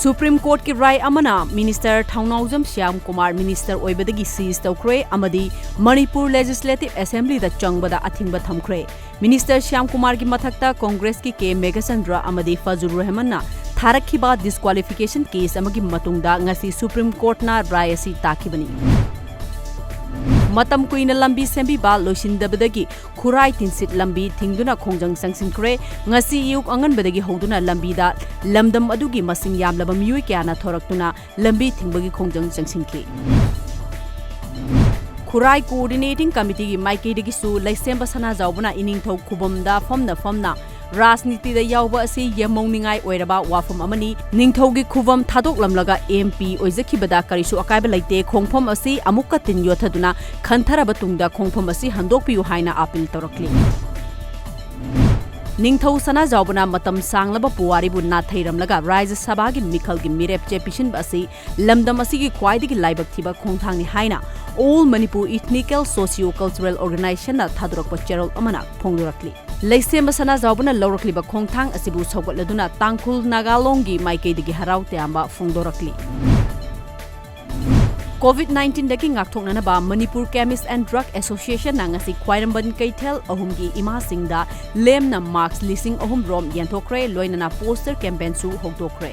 Supreme Court ki rai amana Minister Thaunaujam Shyam Kumar Minister oibadagi seize tawkre amadi Manipur Legislative Assembly da changbada athingba thamkre. Minister Shyam Kumar ki mathakta Congress ki K Megasandra amadi Fazur Rahman na tharakhiba disqualification case amagi matungda ngasi Supreme Court na rai asi takibani. Matam kuina lambi sembi ba loisindabadagi khurai tinsit lambi thingduna khongjang sangsinkhre ngasi yuk angan badagi hoduna lambi da lamdam adugi masing yamlaba miyoi kyana thoraktuna lambi thingbagi khongjang sangsinkhi. Khurai Coordinating Committee gi maikei su laisemba sana jawbuna iningthau khubomda famna Rajniti da yauba asi yamongningai oiraba wafam amani ningthaugi khuvam thadoklamlaga MP oizakhibada karisu akaiba laite khongpham asi amukka tin yothaduna khanthara tungda khongpham asi handokpiu haina appeal torakli. Ningthau sana jawbana matam sanglaba puwari bu na thairamlaga Rajya Sabha gi mikhal gi mirep che pishin basi lamdam asi gi khwaidigi laibak thiba khongthangni haina All Manipur Ethnical Socio-Cultural Organization na thadurakpa cherol amana phongdurakli. Laisemba sana jawbana lawrakliba khongthang asibu sawgatladuna Tangkhul Nagalongi maikeidigi haraute amba phongdorakli. COVID-19 daki ngakthoknana ba Manipur Chemist and Drug Association na ngasi Khwairamban Kaithel ahumgi ima singda lemna marks lising ahum rom yanthokre loinana poster campaign su hogdokre.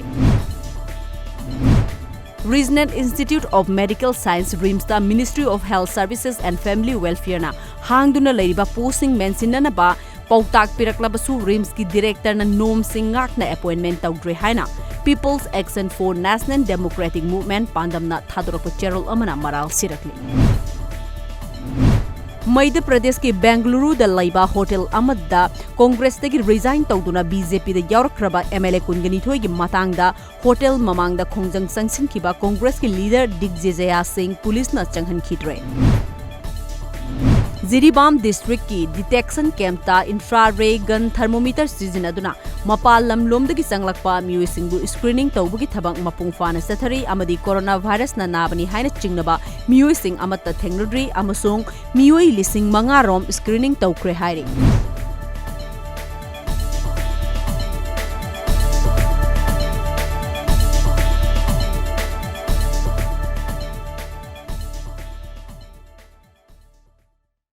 Regional Institute of Medical Science RIMS Ministry of Health Services and Family Welfare na hangduna leiriba posting mensinana ba pautak piraklabasu RIMS ki director na nom singak na appointment tawdre haina People's Action for National Democratic Movement pandamna thadurapa cherol amana maral sirakli. Madhya Pradesh ki Bengaluru da laiba hotel amadda Congress dagi resign tawduna BJP da yaurakraba MLA kunganithoi gi matangda hotel mamangda khongjang sangsinkhiba Congress ki leader Digvijaya Singh police na changhan khidre. Jiribam district ki detection camp ta infrared gun thermometer sizinaduna mapal lamlomdagi sanglakpa miyoi screening tawbugi thabang mapung fana sathari amadi coronavirus na nabani haina chingnaba miyoi sing amatta thengnudri amasung miyoi lising 5 rom screening tawkre hairi.